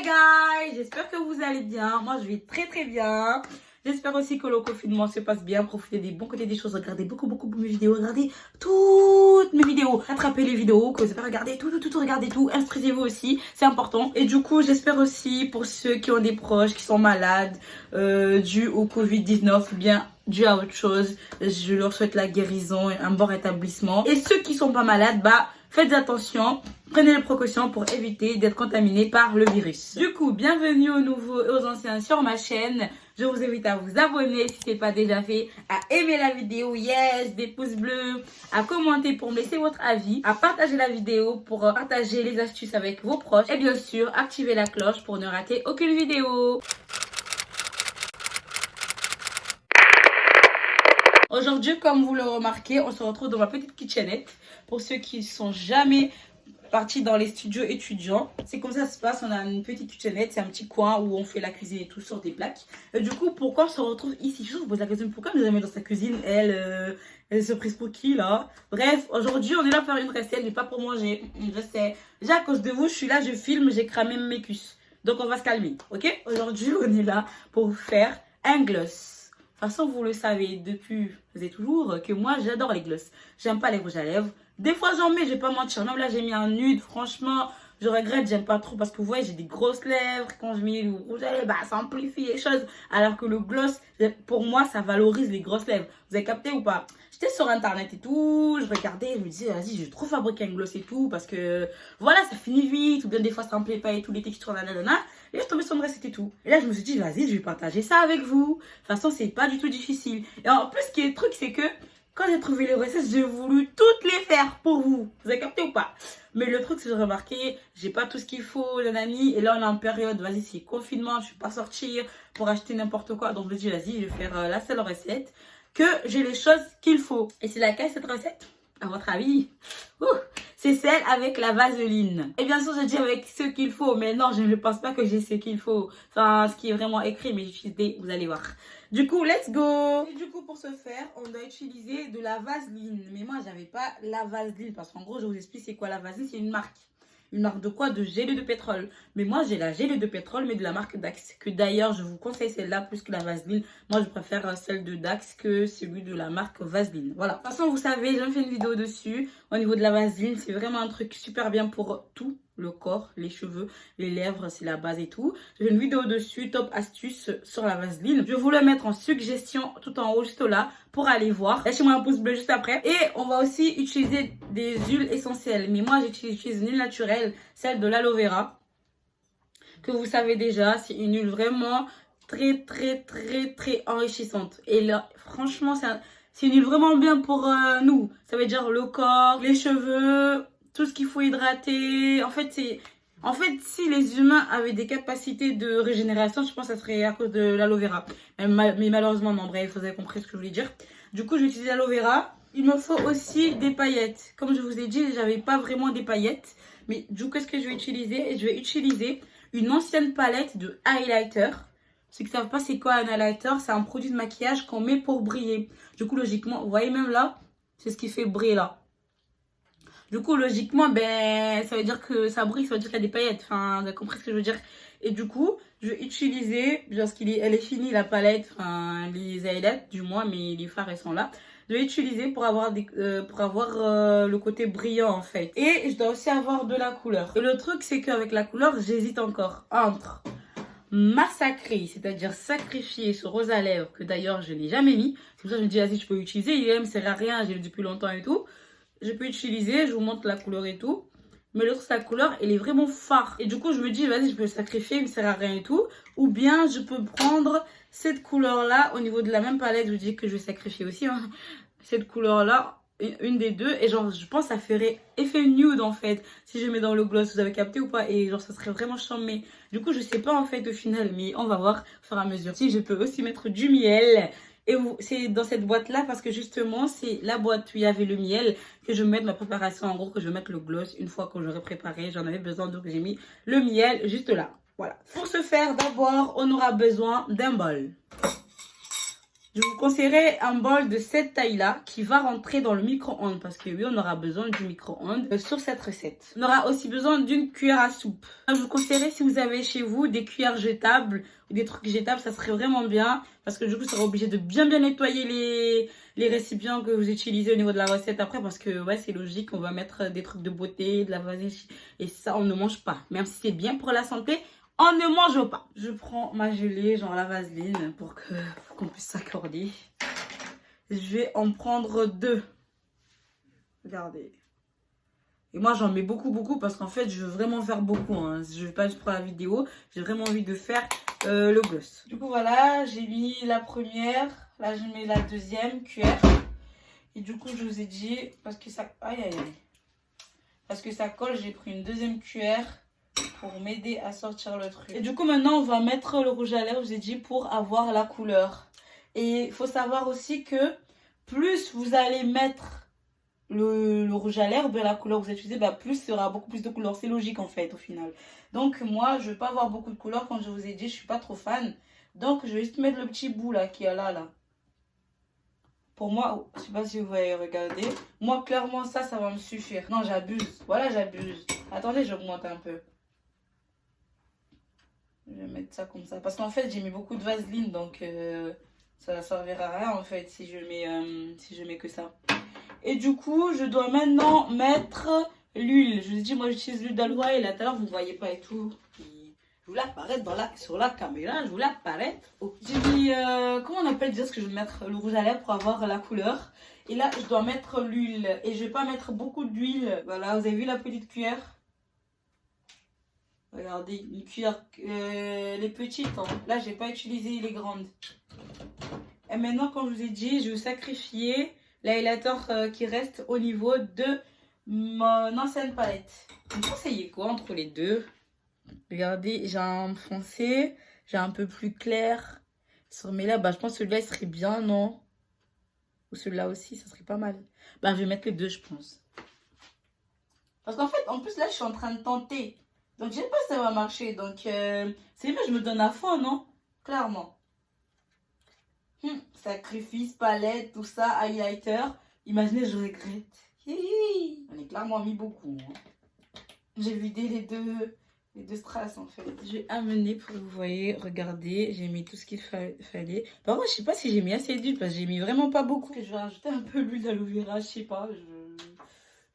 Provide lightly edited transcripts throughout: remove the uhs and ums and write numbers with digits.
Hi guys, j'espère que vous allez bien. Moi je vais très bien. J'espère aussi que le confinement se passe bien. Profitez des bons côtés des choses. Regardez beaucoup mes vidéos. Regardez toutes mes vidéos. Rattrapez les vidéos que vous n'avez pas regardé. Tout. Regardez tout. Instruisez-vous aussi. C'est important. Et du coup, j'espère aussi pour ceux qui ont des proches qui sont malades dû au Covid-19 ou bien dû à autre chose. Je leur souhaite la guérison et un bon rétablissement. Et ceux qui sont pas malades, faites attention. Prenez les précautions pour éviter d'être contaminé par le virus. Du coup, bienvenue aux nouveaux et aux anciens sur ma chaîne. Je vous invite à vous abonner si ce n'est pas déjà fait, à aimer la vidéo, yes, des pouces bleus, à commenter pour me laisser votre avis, à partager la vidéo pour partager les astuces avec vos proches et bien sûr, activer la cloche pour ne rater aucune vidéo. Aujourd'hui, comme vous le remarquez, on se retrouve dans ma petite kitchenette. Pour ceux qui ne sont jamais partis dans les studios étudiants, c'est comme ça se passe. On a une petite kitchenette, c'est un petit coin où on fait la cuisine et tout sur des plaques. Et du coup, pourquoi on se retrouve ici? Je vous pose la question, pourquoi nous avons dans sa cuisine? Elle se prise pour qui là? Bref, aujourd'hui, on est là pour faire une recette, mais pas pour manger. Je sais. Déjà, à cause de vous, je suis là, je filme, j'ai cramé mes cuisses. Donc, on va se calmer, ok? Aujourd'hui, on est là pour faire un gloss. De toute façon, vous le savez depuis et toujours que moi, j'adore les glosses. J'aime pas les rouges à lèvres. Des fois, j'en mets, je vais pas mentir. Même là, j'ai mis un nude. Franchement, je regrette, j'aime pas trop parce que vous voyez, j'ai des grosses lèvres. Quand je mets le rouge à lèvres, ça amplifie les choses. Alors que le gloss, pour moi, ça valorise les grosses lèvres. Vous avez capté ou pas? J'étais sur internet et tout, je regardais, je me disais, vas-y, je vais trop fabriquer un gloss et tout parce que voilà, ça finit vite. Ou bien des fois, ça amplifie pas et tout, les textures, nanana. Et là, je tombais sur une recette et tout. Et là, je me suis dit, vas-y, je vais partager ça avec vous. De toute façon, c'est pas du tout difficile. Et en plus, ce qui est le truc, c'est que quand j'ai trouvé les recettes, j'ai voulu toutes les faire pour vous. Vous avez capté ou pas? Mais le truc, c'est que j'ai remarqué, j'ai pas tout ce qu'il faut, nanani. Et là, on est en période, vas-y, c'est confinement, je ne vais pas sortir pour acheter n'importe quoi. Donc, je me dis, vas-y, je vais faire la seule recette que j'ai les choses qu'il faut. Et c'est laquelle cette recette? À votre avis? C'est celle avec la vaseline. Et bien sûr, je dis avec ce qu'il faut. Mais non, je ne pense pas que j'ai ce qu'il faut. Enfin, ce qui est vraiment écrit, mais j'utilise, vous allez voir. Du coup, let's go. Et du coup, pour ce faire, on doit utiliser de la vaseline. Mais moi, j'avais pas la vaseline. Parce qu'en gros, je vous explique c'est quoi la vaseline. C'est une marque. Une marque de quoi? De gelée de pétrole. Mais moi, j'ai la gelée de pétrole, mais de la marque Dax. Que d'ailleurs, je vous conseille celle-là plus que la vaseline. Moi, je préfère celle de Dax que celui de la marque Vaseline. Voilà. De toute façon, vous savez, j'ai fait une vidéo dessus. Au niveau de la vaseline, c'est vraiment un truc super bien pour tout. Le corps, les cheveux, les lèvres, c'est la base et tout. J'ai une vidéo dessus, top astuce sur la vaseline. Je vais vous le mettre en suggestion tout en haut, juste là, pour aller voir. Lâchez-moi un pouce bleu juste après. Et on va aussi utiliser des huiles essentielles. Mais moi, j'utilise une huile naturelle, celle de l'aloe vera. Que vous savez déjà, c'est une huile vraiment très enrichissante. Et là, franchement, c'est une huile vraiment bien pour nous. Ça veut dire le corps, les cheveux, tout ce qu'il faut hydrater. En fait, si les humains avaient des capacités de régénération, je pense que ça serait à cause de l'aloe vera. Mais malheureusement, non. Bref, vous avez compris ce que je voulais dire. Du coup, j'ai utilisé l'aloe vera. Il me faut aussi des paillettes. Comme je vous ai dit, j'avais pas vraiment des paillettes. Mais du coup, qu'est-ce que je vais utiliser? Je vais utiliser une ancienne palette de highlighter. Ceux qui ne savent pas c'est quoi un highlighter, c'est un produit de maquillage qu'on met pour briller. Du coup, logiquement, vous voyez même là, c'est ce qui fait briller là. Du coup, logiquement, ça veut dire que ça brille, ça veut dire qu'il y a des paillettes. Enfin, vous avez compris ce que je veux dire. Et du coup, je vais utiliser, elle est finie la palette, enfin les highlights du moins, mais les fards, elles sont là. Je vais utiliser pour avoir, le côté brillant en fait. Et je dois aussi avoir de la couleur. Et le truc, c'est qu'avec la couleur, j'hésite encore entre massacrer, c'est-à-dire sacrifier ce rose à lèvres, que d'ailleurs je n'ai jamais mis. C'est pour ça que je me dis, vas-y, je peux utiliser. Il ne sert à rien, j'ai eu depuis longtemps et tout. Je peux utiliser, je vous montre la couleur et tout. Mais l'autre, sa couleur, elle est vraiment phare. Et du coup, je me dis, vas-y, je peux le sacrifier, il ne sert à rien et tout. Ou bien, je peux prendre cette couleur-là, au niveau de la même palette, je vous dis que je vais sacrifier aussi. Hein. Cette couleur-là, une des deux. Et genre, je pense que ça ferait effet nude, en fait, si je mets dans le gloss. Vous avez capté ou pas? Et genre, ça serait vraiment charmé. Du coup, je sais pas, en fait, au final, mais on va voir au fur et à mesure. Si je peux aussi mettre du miel. Et c'est dans cette boîte-là parce que justement, c'est la boîte où il y avait le miel que je vais mettre ma préparation. En gros, que je vais mettre le gloss une fois que j'aurai préparé. J'en avais besoin, donc j'ai mis le miel juste là. Voilà. Pour ce faire, d'abord, on aura besoin d'un bol. Je vous conseillerais un bol de cette taille-là qui va rentrer dans le micro-ondes parce que oui, on aura besoin du micro-ondes sur cette recette. On aura aussi besoin d'une cuillère à soupe. Je vous conseillerais si vous avez chez vous des cuillères jetables ou des trucs jetables, ça serait vraiment bien parce que du coup, ça sera obligé de bien nettoyer les récipients que vous utilisez au niveau de la recette après parce que ouais, c'est logique, on va mettre des trucs de beauté, de la vaseline et ça, on ne mange pas. Même si c'est bien pour la santé, on ne mange pas. Je prends ma gelée, genre la vaseline, pour qu'on puisse s'accorder. Je vais en prendre 2. Regardez. Et moi, j'en mets beaucoup parce qu'en fait, je veux vraiment faire beaucoup. Hein. Je ne vais pas juste prendre la vidéo. J'ai vraiment envie de faire le gloss. Du coup, voilà, j'ai mis la première. Là, je mets la deuxième cuillère. Et du coup, je vous ai dit, parce que ça... Aïe, aïe, aïe. Parce que ça colle, j'ai pris une deuxième cuillère pour m'aider à sortir le truc. Et du coup, maintenant, on va mettre le rouge à lèvres, je vous ai dit, pour avoir la couleur. Et il faut savoir aussi que plus vous allez mettre le rouge à lèvres, la couleur que vous utilisez, plus il y aura beaucoup plus de couleurs. C'est logique, en fait, au final. Donc, moi, je ne veux pas avoir beaucoup de couleurs. Comme je vous ai dit, je ne suis pas trop fan. Donc, je vais juste mettre le petit bout, là, qui est là. Pour moi, je ne sais pas si vous voyez, regardez. Moi, clairement, ça va me suffire. Non, j'abuse. Voilà, j'abuse. Attendez, j'augmente un peu. Je vais mettre ça comme ça. Parce qu'en fait, j'ai mis beaucoup de vaseline. Donc, ça ne servira à rien, en fait, si je mets que ça. Et du coup, je dois maintenant mettre l'huile. Je vous ai dit, moi, j'utilise l'huile d'aloe. Et là, tout à l'heure, vous ne voyez pas et tout. Je vous l'apparaître sur la caméra. Je vous l'apparaître. Oh. J'ai mis, comment on appelle déjà ce que je vais mettre le rouge à lèvres pour avoir la couleur. Et là, je dois mettre l'huile. Et je ne vais pas mettre beaucoup d'huile. Voilà, vous avez vu la petite cuillère? Regardez, une cuillère, les petites. Hein. Là, je n'ai pas utilisé les grandes. Et maintenant, comme je vous ai dit, je vais sacrifier l'highlighter qui reste au niveau de mon ancienne palette. Vous me conseillez quoi entre les deux? Regardez, j'ai un foncé, j'ai un peu plus clair. Sur mes lèvres, je pense que celui-là, il serait bien, non? Ou celui-là aussi, ça serait pas mal. Je vais mettre les deux, je pense. Parce qu'en fait, en plus, là, je suis en train de tenter. Donc, je ne sais pas si ça va marcher. Donc, c'est mieux, je me donne à fond, non? Clairement. Sacrifice, palette, tout ça, highlighter. Imaginez, je regrette. On est clairement mis beaucoup. Hein. J'ai vidé les deux strass, en fait. Je vais amener pour que vous voyez, regardez, j'ai mis tout ce qu'il fallait. Par contre, je sais pas si j'ai mis assez d'huile parce que j'ai mis vraiment pas beaucoup. Je vais rajouter un peu l'huile d'aloe vera, je sais pas.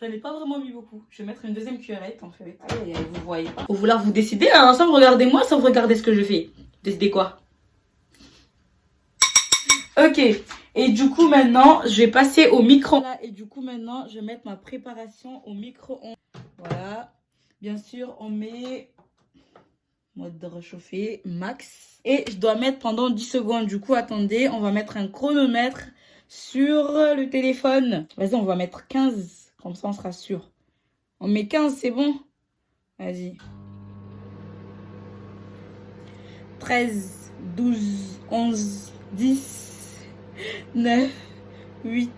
Je n'en ai pas vraiment mis beaucoup. Je vais mettre une deuxième cuillerette en fait. Allez, vous voyez pas. Faut vouloir vous décider, hein, sans regarder moi, sans regarder ce que je fais. Décidez quoi? Ok. Et du coup maintenant, je vais passer au micro. Et du coup maintenant, je vais mettre ma préparation au micro-ondes. Voilà. Bien sûr, on met mode de réchauffer max. Et je dois mettre pendant 10 secondes. Du coup, attendez, on va mettre un chronomètre sur le téléphone. Vas-y, on va mettre 15. Comme ça, on sera sûr. On met 15, c'est bon? Vas-y. 13, 12, 11, 10, 9, 8.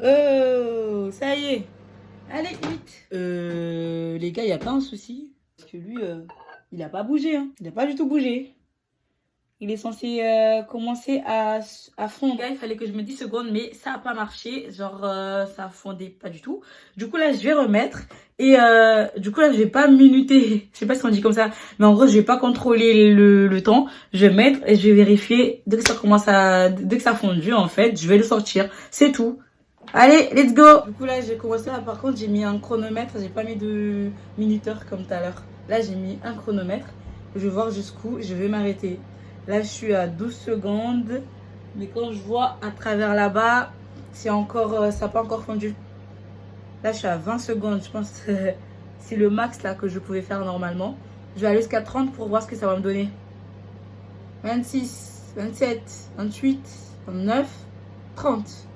Oh, ça y est. Allez, 8. Les gars, il n'y a pas un souci. Parce que lui, il n'a pas bougé. Hein. Il n'a pas du tout bougé. Il est censé commencer à fondre. Il fallait que je mette 10 secondes, mais ça n'a pas marché. Genre, ça a fondé pas du tout. Du coup, là, je vais remettre. Et du coup, là, je vais pas minuter. Je sais pas si on dit comme ça. Mais en gros, je vais pas contrôler le temps. Je vais mettre et je vais vérifier. Dès que ça commence dès que ça a fondu, en fait, je vais le sortir. C'est tout. Allez, let's go. Du coup, là, j'ai commencé. Là, par contre, j'ai mis un chronomètre. J'ai pas mis de minuteur comme tout à l'heure. Là, j'ai mis un chronomètre. Je vais voir jusqu'où je vais m'arrêter. Là, je suis à 12 secondes. Mais quand je vois à travers là-bas, c'est encore, ça n'a pas encore fondu. Là, je suis à 20 secondes. Je pense que c'est le max là que je pouvais faire normalement. Je vais aller jusqu'à 30 pour voir ce que ça va me donner. 26, 27, 28, 29, 30.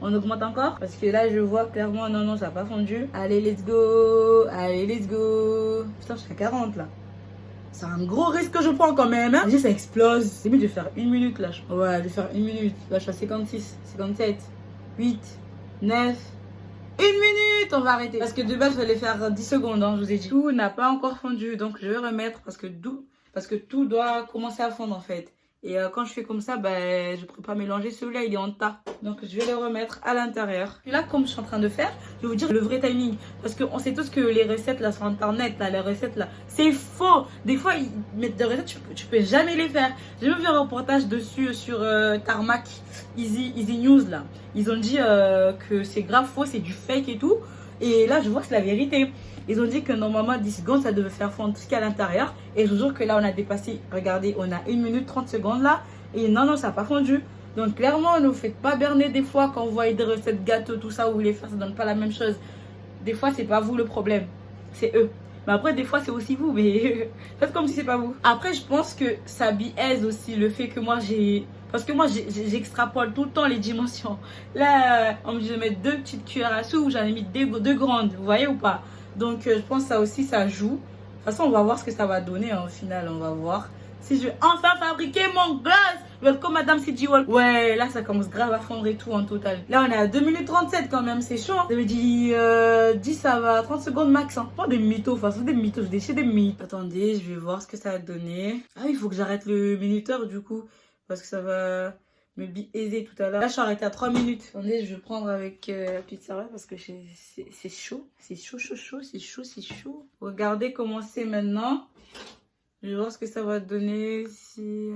On augmente encore parce que là, je vois clairement, non, ça n'a pas fondu. Allez, let's go. Allez, let's go. Putain, je suis à 40 là. C'est un gros risque que je prends quand même. Hein. Ça explose. C'est mieux de faire 1 minute là. Ouais, je vais faire 1 minute. Là, je suis à 56, 57, 8, 9. 1 minute, on va arrêter. Parce que de base, je vais faire 10 secondes. Hein, je vous ai dit. Tout n'a pas encore fondu. Donc, je vais remettre parce que tout doit commencer à fondre en fait. Et quand je fais comme ça, ben, je ne pourrais pas mélanger. Celui-là, il est en tas. Donc, je vais le remettre à l'intérieur. Puis là, comme je suis en train de faire, je vais vous dire le vrai timing. Parce qu'on sait tous que les recettes là sur Internet, là, les recettes là, c'est faux. Des fois, ils mettent des recettes, tu peux jamais les faire. J'ai même vu un reportage dessus sur Tarmac, Easy News là. Ils ont dit que c'est grave faux, c'est du fake et tout. Et là, je vois que c'est la vérité. Ils ont dit que normalement 10 secondes ça devait faire fondre tout ce qu'il y a à l'intérieur. Et je vous jure que là on a dépassé, regardez, on a 1 minute 30 secondes là. Et non, ça n'a pas fondu. Donc clairement ne vous faites pas berner des fois quand vous voyez des recettes gâteaux, tout ça, où vous voulez faire, ça ne donne pas la même chose. Des fois c'est pas vous le problème, c'est eux. Mais après des fois c'est aussi vous, mais faites comme si c'est pas vous. Après je pense que ça biaise aussi le fait que moi j'ai... Parce que moi j'extrapole tout le temps les dimensions. Là on me dit de mettre 2 petites cuillères à soupe, j'en ai mis 2 grandes, vous voyez ou pas? Donc je pense que ça aussi ça joue. De toute façon on va voir ce que ça va donner hein, au final, on va voir. Si je vais enfin fabriquer mon gloss, je vais être comme Madame C.G. Wall. Ouais, là ça commence grave à fondre et tout en total. Là on est à 2 minutes 37 quand même, c'est chaud. Ça veut dire 10 ça va, 30 secondes max. Hein. Pas des mythos, enfin c'est des mythos, je déchire des mythes. Attendez, je vais voir ce que ça va donner. Ah oui, il faut que j'arrête le minuteur du coup. Parce que ça va me biaiser tout à l'heure. Là je suis arrêtée à 3 minutes. Attendez, je vais prendre avec la petite serviette parce que c'est chaud. C'est chaud. Regardez comment c'est maintenant. Je vais voir ce que ça va donner si...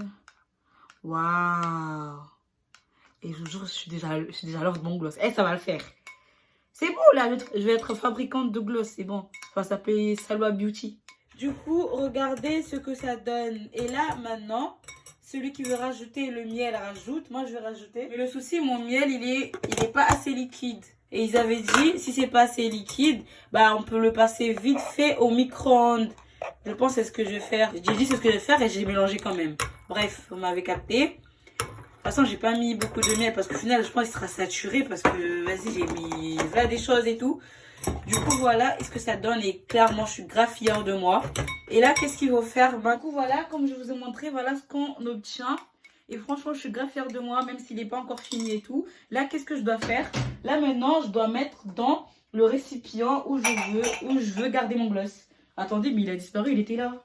Waouh! Et je vous jure, je suis déjà love de mon gloss. Eh, ça va le faire. C'est bon, là, je vais être fabricante de gloss. C'est bon. Ça va s'appeler Salwa Beauty. Du coup, regardez ce que ça donne. Et là, maintenant, celui qui veut rajouter le miel, rajoute. Moi, je vais rajouter. Mais le souci, mon miel, il est pas assez liquide. Et ils avaient dit, si c'est pas assez liquide, bah, on peut le passer vite fait au micro-ondes. Je pense que c'est ce que je vais faire. J'ai dit c'est ce que je vais faire et j'ai mélangé quand même. Bref, vous m'avez capté. De toute façon, j'ai pas mis beaucoup de miel parce qu'au final, je pense qu'il sera saturé parce que, vas-y, j'ai mis là des choses et tout. Du coup, voilà, est-ce que ça donne et clairement, je suis grave fière de moi. Et là, qu'est-ce qu'il faut faire? Du coup, voilà, comme je vous ai montré, voilà ce qu'on obtient. Et franchement, je suis grave fière de moi, même s'il n'est pas encore fini et tout. Là, qu'est-ce que je dois faire? Là, maintenant, je dois mettre dans le récipient où je veux garder mon gloss. Attendez, mais il a disparu, il était là.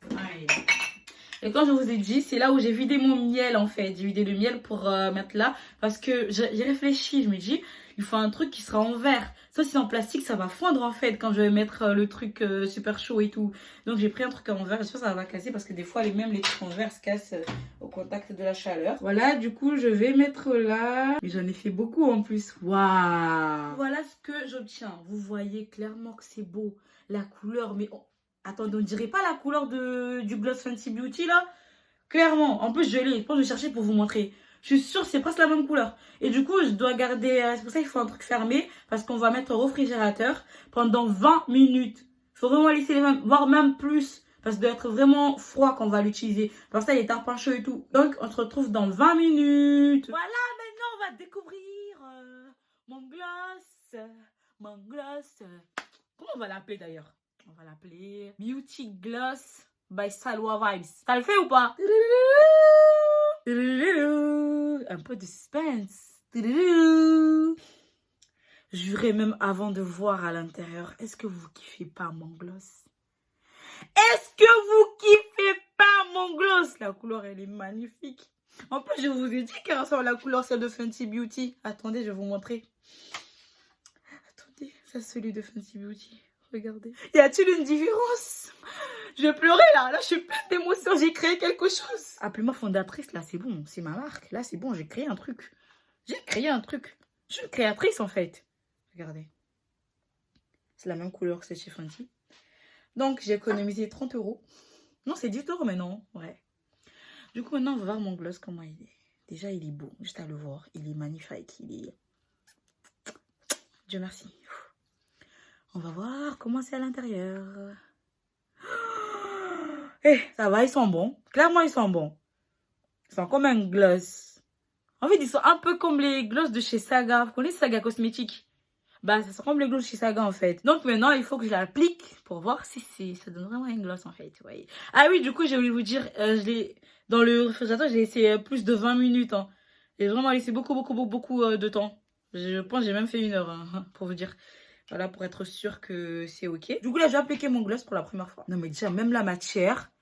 Et quand je vous ai dit, c'est là où j'ai vidé mon miel en fait. J'ai vidé le miel pour mettre là. Parce que j'ai réfléchi, je me dis, il faut un truc qui sera en verre. Ça, si c'est en plastique, ça va fondre en fait quand je vais mettre le truc super chaud et tout. Donc j'ai pris un truc en verre. J'espère que ça va casser parce que des fois, même les trucs en verre se cassent au contact de la chaleur. Voilà, du coup, je vais mettre là. Mais j'en ai fait beaucoup en plus. Waouh! Voilà ce que j'obtiens. Vous voyez clairement que c'est beau. La couleur, mais... Attendez, on dirait pas la couleur du Gloss Fenty Beauty là? Clairement. En plus, je l'ai. Je pense que je vais chercher pour vous montrer. Je suis sûre que c'est presque la même couleur. Et du coup, je dois garder... c'est pour ça qu'il faut un truc fermé. Parce qu'on va mettre au réfrigérateur pendant 20 minutes. Il faut vraiment laisser les 20, voire même plus. Parce que doit être vraiment froid quand on va l'utiliser. Parce que ça, il est tarpin chaud et tout. Donc, on se retrouve dans 20 minutes. Voilà, maintenant, on va découvrir mon gloss. Mon gloss. Comment on va l'appeler d'ailleurs? On va l'appeler Beauty Gloss by Salwa Vibes. Ça le fait ou pas? Un peu de suspense. Jurez même avant de voir à l'intérieur. Est-ce que vous kiffez pas mon gloss? Est-ce que vous kiffez pas mon gloss? La couleur, elle est magnifique. En plus, je vous ai dit qu'elle ressemble à la couleur celle de Fenty Beauty. Attendez, je vais vous montrer. Attendez, ça c'est celui de Fenty Beauty. Regardez. Y a-t-il une différence? Je vais pleurer là. Là, je suis pleine d'émotions. J'ai créé quelque chose. Appelez-moi fondatrice. Là, c'est bon. C'est ma marque. Là, c'est bon. J'ai créé un truc. Je suis une créatrice en fait. Regardez. C'est la même couleur que celle chez Fenty. Donc, j'ai économisé 30 €. Non, c'est 10 € maintenant. Ouais. Du coup, maintenant, on va voir mon gloss, comment il est. Déjà, il est beau. Juste à le voir. Il est magnifique. Il est... Dieu merci. On va voir comment c'est à l'intérieur. Eh, ça va, ils sont bons. Clairement, ils sont bons. Ils sont comme un gloss. En fait, ils sont un peu comme les gloss de chez Saga. Vous connaissez Saga Cosmétique? Bah, ça sent comme les gloss de chez Saga, en fait. Donc, maintenant, il faut que je l'applique pour voir si ça donne vraiment une gloss, en fait. Ouais. Ah oui, du coup, j'ai voulu vous dire, dans le réfrigérateur, j'ai laissé plus de 20 minutes. Hein. J'ai vraiment laissé beaucoup de temps. Je pense que j'ai même fait 1 heure, hein, pour vous dire. Voilà, pour être sûr que c'est ok. Du coup, là, je vais appliquer mon gloss pour la première fois. Non, mais déjà, même la matière.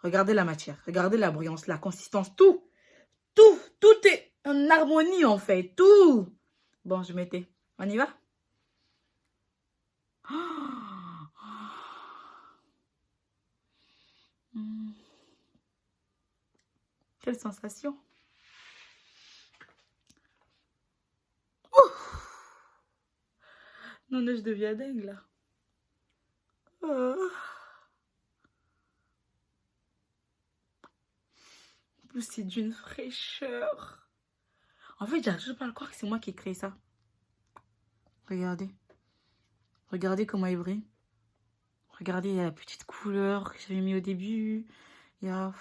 Regardez la matière. Regardez la brillance, la consistance, tout. Tout est en harmonie en fait. Tout. Bon, je mettais. On y va? Quelle sensation. Non, je deviens dingue là. En plus, c'est d'une fraîcheur. En fait, j'arrive toujours pas à croire que c'est moi qui ai créé ça. Regardez. Regardez comment il brille. Regardez, il y a la petite couleur que j'avais mis au début. Il y a...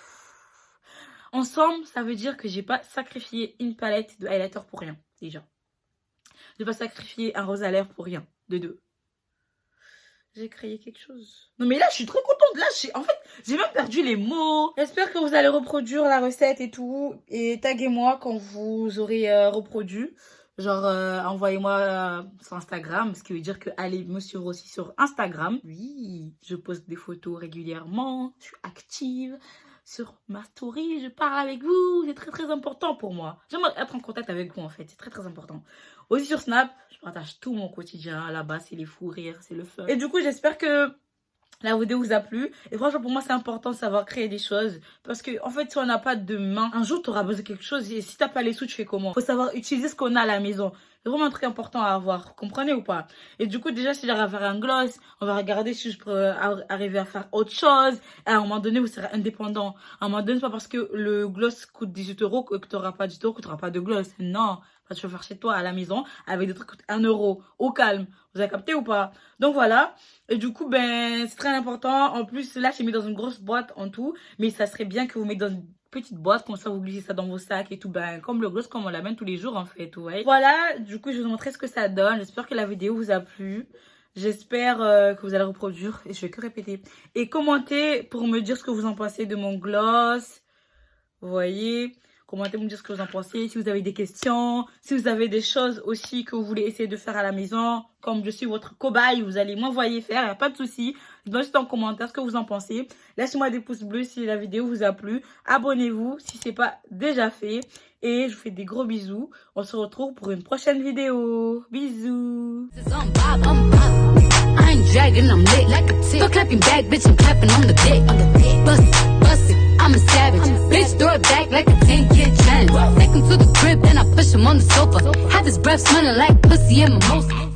Ensemble, ça veut dire que j'ai pas sacrifié une palette de highlighter pour rien, déjà. J'ai pas sacrifié un rose à lèvres pour rien, de deux. J'ai créé quelque chose. Non mais là, je suis trop contente. Là, en fait, j'ai même perdu les mots. J'espère que vous allez reproduire la recette et tout. Et taguez-moi quand vous aurez reproduit. Genre, envoyez-moi sur Instagram, ce qui veut dire que allez me suivre aussi sur Instagram. Oui, je poste des photos régulièrement, je suis active. Sur ma story, je parle avec vous, c'est très très important pour moi. J'aimerais être en contact avec vous en fait, c'est très très important. Aussi sur Snap, je partage tout mon quotidien, là-bas c'est les fous rires, c'est le fun. Et du coup j'espère que la vidéo vous a plu. Et franchement pour moi c'est important de savoir créer des choses. Parce que en fait si on n'a pas de main, un jour tu auras besoin de quelque chose. Et si t'as pas les sous tu fais comment? Faut savoir utiliser ce qu'on a à la maison. C'est vraiment un truc important à avoir, vous comprenez ou pas? Et du coup déjà si j'arrive à faire un gloss, on va regarder si je peux arriver à faire autre chose. Et à un moment donné vous serez indépendant. À un moment donné c'est pas parce que le gloss coûte 18 € que tu n'auras pas 18 € que tu n'auras pas de gloss. Non, tu vas faire chez toi à la maison avec des trucs qui coûtent 1 € au calme. Vous avez capté ou pas? Donc voilà. Et du coup ben c'est très important. En plus là j'ai mis dans une grosse boîte en tout. Mais ça serait bien que vous mettez dans une petite boîte, comme ça vous glissez ça dans vos sacs et tout, ben comme le gloss comme on l'amène tous les jours en fait, ouais. Voilà, du coup je vais vous montrer ce que ça donne. J'espère que la vidéo vous a plu. J'espère que vous allez reproduire et je vais que répéter. Et commentez pour me dire ce que vous en pensez de mon gloss. Vous voyez, commentez pour me dire ce que vous en pensez, si vous avez des questions, si vous avez des choses aussi que vous voulez essayer de faire à la maison. Comme je suis votre cobaye, vous allez m'envoyer faire, il n'y a pas de souci. Dites-moi juste en commentaire ce que vous en pensez. Laissez-moi des pouces bleus si la vidéo vous a plu. Abonnez-vous si ce n'est pas déjà fait. Et je vous fais des gros bisous. On se retrouve pour une prochaine vidéo. Bisous. I'm a savage. Bitch, throw it back like a 10-year challenge. Take him to the crib, then I push him on the sofa. Have his breath smelling like pussy and mimosa.